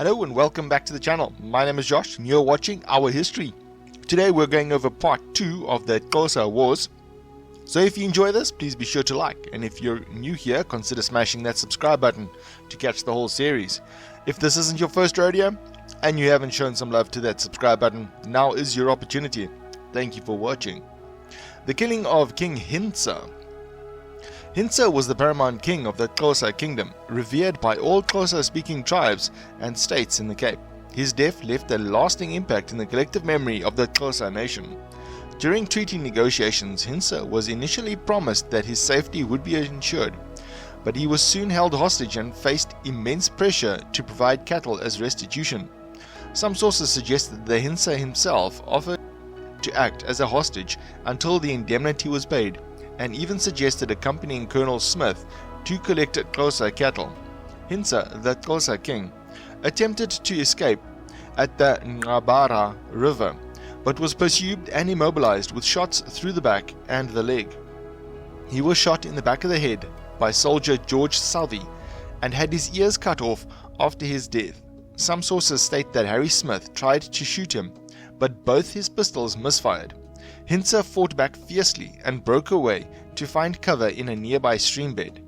Hello and welcome back to the channel. My name is Josh and you're watching Our History. Today we're going over part 2 of the Xhosa Wars. So if you enjoy this, please be sure to like, and if you're new here, consider smashing that subscribe button to catch the whole series. If this isn't your first rodeo and you haven't shown some love to that subscribe button, now is your opportunity. Thank you for watching. The Killing of King Hintsa. Hintsa was the paramount king of the Xhosa Kingdom, revered by all Xhosa-speaking tribes and states in the Cape. His death left a lasting impact in the collective memory of the Xhosa nation. During treaty negotiations, Hintsa was initially promised that his safety would be ensured, but he was soon held hostage and faced immense pressure to provide cattle as restitution. Some sources suggested that Hintsa himself offered to act as a hostage until the indemnity was paid, and even suggested accompanying Colonel Smith to collect Xhosa cattle. Hintsa, the Xhosa king, attempted to escape at the Ngabara River, but was pursued and immobilized with shots through the back and the leg. He was shot in the back of the head by soldier George Southey and had his ears cut off after his death. Some sources state that Harry Smith tried to shoot him, but both his pistols misfired. Hintsa fought back fiercely and broke away to find cover in a nearby streambed.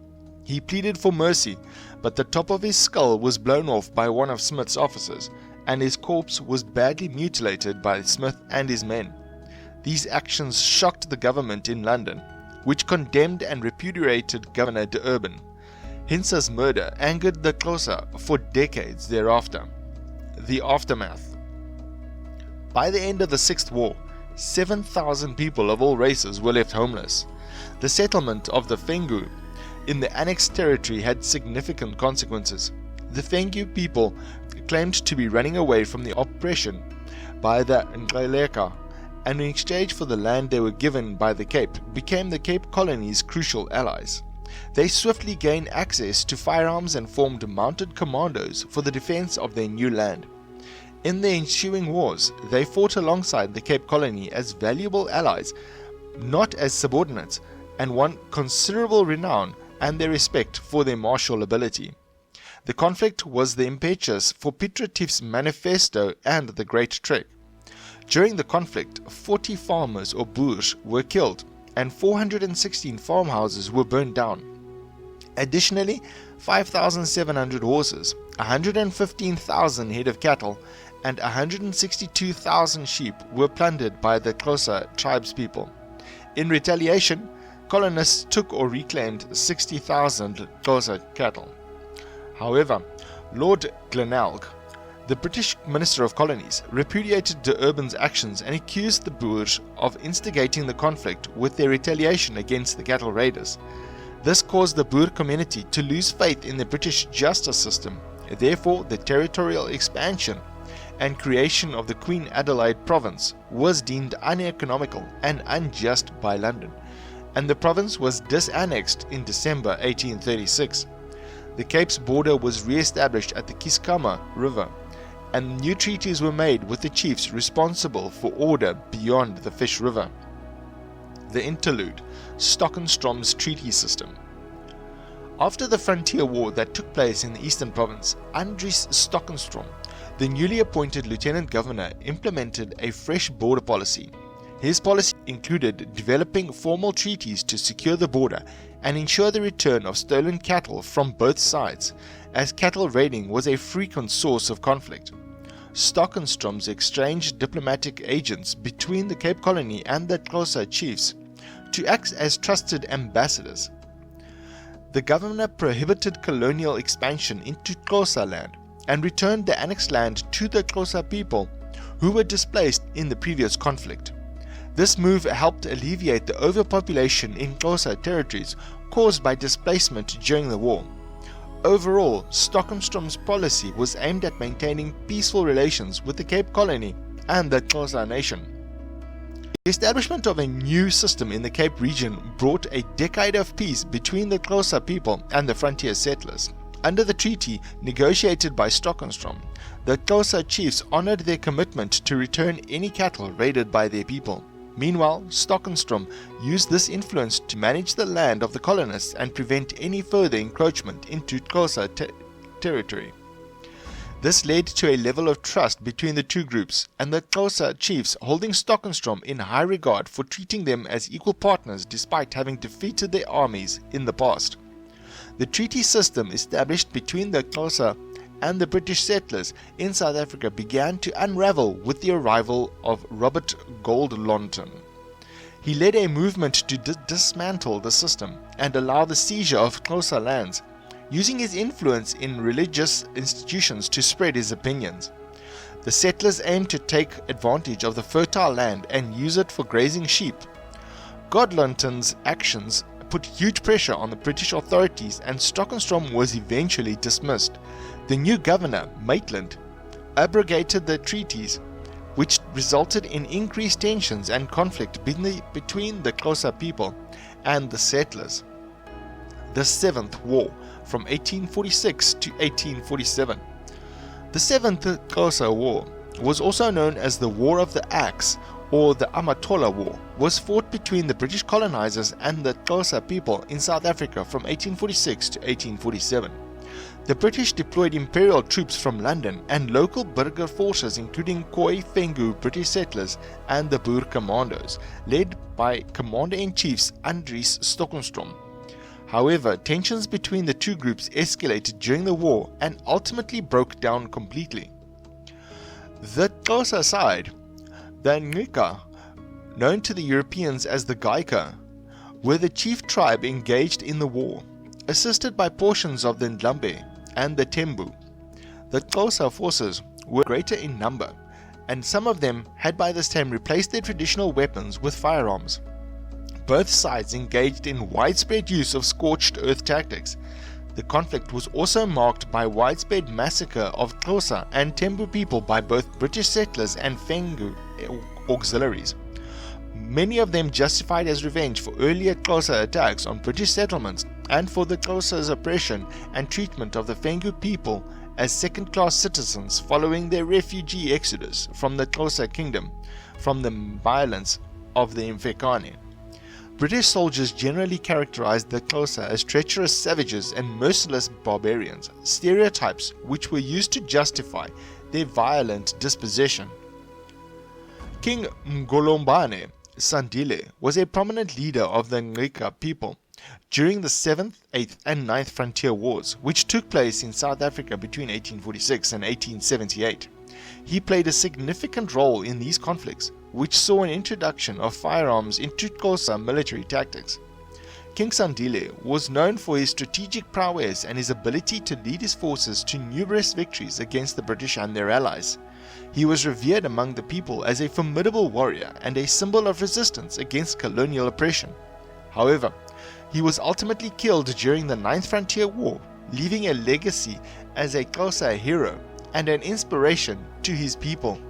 He pleaded for mercy, but the top of his skull was blown off by one of Smith's officers, and his corpse was badly mutilated by Smith and his men. These actions shocked the government in London, which condemned and repudiated Governor de Urban. Hintsa's murder angered the Xhosa for decades thereafter. The aftermath. By the end of the Sixth War, 7,000 people of all races were left homeless. The settlement of the Fengu in the annexed territory had significant consequences. The Fengu people claimed to be running away from the oppression by the Ngaleka, and in exchange for the land they were given by the Cape, became the Cape Colony's crucial allies. They swiftly gained access to firearms and formed mounted commandos for the defense of their new land. In the ensuing wars, they fought alongside the Cape Colony as valuable allies, not as subordinates, and won considerable renown and their respect for their martial ability. The conflict was the impetus for Piet Retief's manifesto and the Great Trek. During the conflict, 40 farmers or boers were killed and 416 farmhouses were burned down. Additionally, 5,700 horses, 115,000 head of cattle, and 162,000 sheep were plundered by the Xhosa tribespeople. In retaliation, colonists took or reclaimed 60,000 Xhosa cattle. However, Lord Glenelg, the British Minister of Colonies, repudiated de Urban's actions and accused the Boers of instigating the conflict with their retaliation against the cattle raiders. This caused the Boer community to lose faith in the British justice system. Therefore, the territorial expansion and creation of the Queen Adelaide province was deemed uneconomical and unjust by London, and the province was disannexed in December 1836. The Cape's border was re-established at the Kiskama River, and new treaties were made with the chiefs responsible for order beyond the Fish River. The interlude, Stockenstrom's treaty system. After the frontier war that took place in the Eastern Province, Andries Stockenstrom, the newly appointed Lieutenant Governor, implemented a fresh border policy. His policy included developing formal treaties to secure the border and ensure the return of stolen cattle from both sides, as cattle raiding was a frequent source of conflict. Stockenstroms exchanged diplomatic agents between the Cape Colony and the Xhosa chiefs to act as trusted ambassadors. The governor prohibited colonial expansion into Xhosa land and returned the annexed land to the Xhosa people who were displaced in the previous conflict. This move helped alleviate the overpopulation in Xhosa territories caused by displacement during the war. Overall, Stockenstrom's policy was aimed at maintaining peaceful relations with the Cape Colony and the Xhosa nation. The establishment of a new system in the Cape region brought a decade of peace between the Xhosa people and the frontier settlers. Under the treaty negotiated by Stockenstrom, the Xhosa chiefs honored their commitment to return any cattle raided by their people. Meanwhile, Stockenstrom used this influence to manage the land of the colonists and prevent any further encroachment into Xhosa territory. This led to a level of trust between the two groups, and the Xhosa chiefs holding Stockenstrom in high regard for treating them as equal partners despite having defeated their armies in the past. The treaty system established between the Xhosa and the British settlers in South Africa began to unravel with the arrival of Robert Goldlonton. He led a movement to dismantle the system and allow the seizure of Xhosa lands, using his influence in religious institutions to spread his opinions. The settlers aimed to take advantage of the fertile land and use it for grazing sheep. Goldlonton's actions put huge pressure on the British authorities, and Stockenstrom was eventually dismissed. The new governor, Maitland, abrogated the treaties, which resulted in increased tensions and conflict between the Xhosa people and the settlers. The Seventh War, from 1846 to 1847. The Seventh Xhosa War was also known as the War of the Axe, or the Amatola War, was fought between the British colonizers and the Xhosa people in South Africa from 1846 to 1847. The British deployed imperial troops from London and local burgher forces including Khoi Fengu British settlers and the Boer Commandos, led by Commander-in-Chiefs Andries Stockenstrom. However, tensions between the two groups escalated during the war and ultimately broke down completely. The Xhosa side, the Ngqika, known to the Europeans as the Gaika, were the chief tribe engaged in the war, assisted by portions of the Ndlambe and the Tembu. The Xhosa forces were greater in number, and some of them had by this time replaced their traditional weapons with firearms. Both sides engaged in widespread use of scorched earth tactics. The conflict was also marked by widespread massacre of Xhosa and Tembu people by both British settlers and Fengu auxiliaries. Many of them justified as revenge for earlier Xhosa attacks on British settlements and for the Xhosa's oppression and treatment of the Fengu people as second-class citizens following their refugee exodus from the Xhosa Kingdom from the violence of the Mfecane. British soldiers generally characterized the Xhosa as treacherous savages and merciless barbarians, stereotypes which were used to justify their violent disposition. King Mngolombane Sandile was a prominent leader of the Ngqika people during the 7th, 8th and 9th Frontier Wars, which took place in South Africa between 1846 and 1878. He played a significant role in these conflicts, which saw an introduction of firearms into Xhosa military tactics. King Sandile was known for his strategic prowess and his ability to lead his forces to numerous victories against the British and their allies. He was revered among the people as a formidable warrior and a symbol of resistance against colonial oppression. However, he was ultimately killed during the 9th Frontier War, leaving a legacy as a Xhosa hero and an inspiration to his people.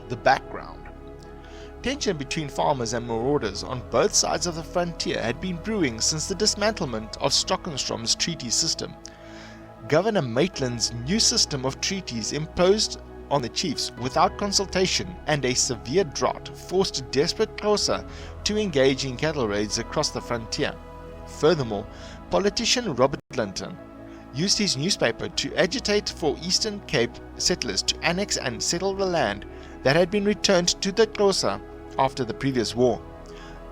The background. Tension between farmers and marauders on both sides of the frontier had been brewing since the dismantlement of Stockenstrom's treaty system. Governor Maitland's new system of treaties imposed on the chiefs without consultation, and a severe drought forced desperate Xhosa to engage in cattle raids across the frontier. Furthermore, politician Robert Goldlonton used his newspaper to agitate for Eastern Cape settlers to annex and settle the land that had been returned to the Xhosa after the previous war.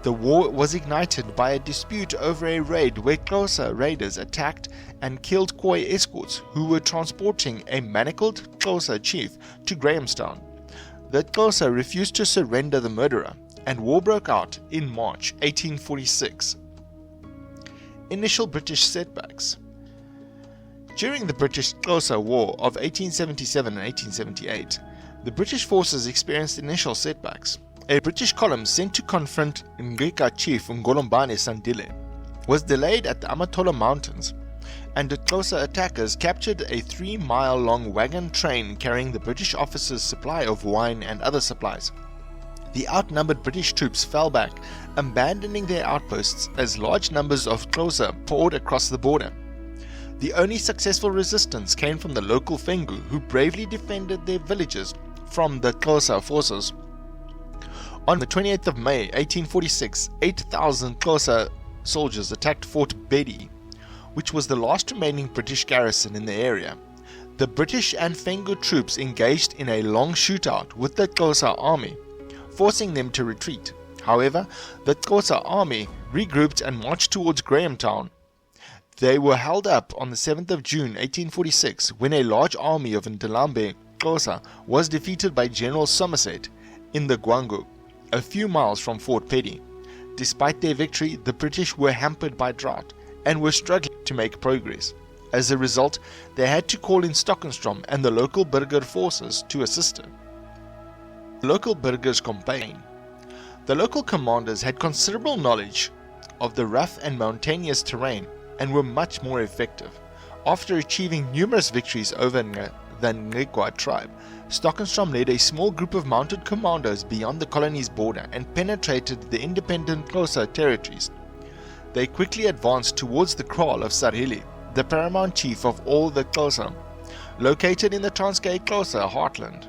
The war was ignited by a dispute over a raid where Xhosa raiders attacked and killed Khoi escorts who were transporting a manacled Xhosa chief to Grahamstown. The Xhosa refused to surrender the murderer, and war broke out in March 1846. Initial British setbacks. During the British Xhosa War of 1877 and 1878, the British forces experienced initial setbacks. A British column sent to confront Ngqika chief Mngolombane Sandile was delayed at the Amatola Mountains, and the Xhosa attackers captured a 3-mile-long wagon train carrying the British officers' supply of wine and other supplies. The outnumbered British troops fell back, abandoning their outposts as large numbers of Xhosa poured across the border. The only successful resistance came from the local Fengu, who bravely defended their villages from the Xhosa forces. On the 28th of May 1846, 8,000 Xhosa soldiers attacked Fort Bedi, which was the last remaining British garrison in the area. The British and Fengu troops engaged in a long shootout with the Xhosa army, forcing them to retreat. However, the Xhosa army regrouped and marched towards Grahamtown. They were held up on the 7th of June 1846 when a large army of Ndlambe Xhosa was defeated by General Somerset in the Gwangu, a few miles from Fort Petty. Despite their victory, the British were hampered by drought and were struggling to make progress. As a result, they had to call in Stockenstrom and the local burgher forces to assist them. The local burghers campaign. The local commanders had considerable knowledge of the rough and mountainous terrain and were much more effective. After achieving numerous victories over the XUAN tribe, Stockenstrom led a small group of mounted commandos beyond the colony's border and penetrated the independent Xhosa territories. They quickly advanced towards the kraal of Sarhili, the paramount chief of all the Xhosa, located in the Transkei Xhosa heartland.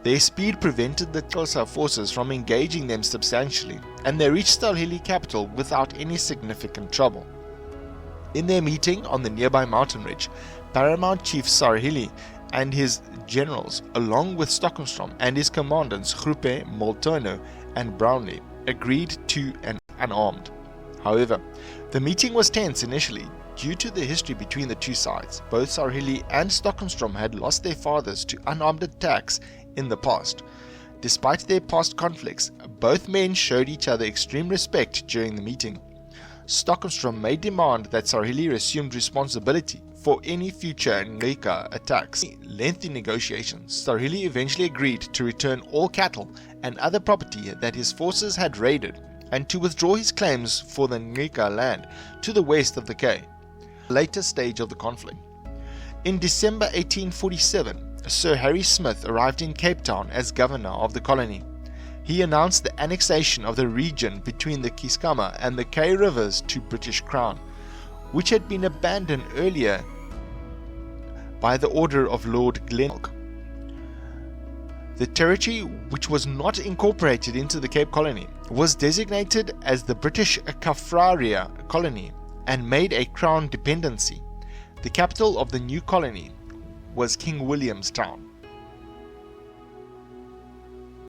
Their speed prevented the Xhosa forces from engaging them substantially, and they reached Sarhili capital without any significant trouble. In their meeting on the nearby mountain ridge, Paramount Chief Sarhili and his generals, along with Stockenstrom and his commandants Groepe, Moltono, and Brownlee, agreed to an unarmed. However, the meeting was tense initially due to the history between the two sides. Both Sarhili and Stockenstrom had lost their fathers to unarmed attacks in the past. Despite their past conflicts, both men showed each other extreme respect during the meeting. Stockenstrom may demand that Sarhili assumed responsibility for any future Ngqika attacks. In lengthy negotiations, Sarhili eventually agreed to return all cattle and other property that his forces had raided and to withdraw his claims for the Ngqika land to the west of the K, later stage of the conflict. In December 1847, Sir Harry Smith arrived in Cape Town as governor of the colony. He announced the annexation of the region between the Kiskama and the K rivers to British Crown, which had been abandoned earlier by the order of Lord Glenelg. The territory, which was not incorporated into the Cape Colony, was designated as the British Kaffir colony and made a Crown dependency. The capital of the new colony was King William's Town.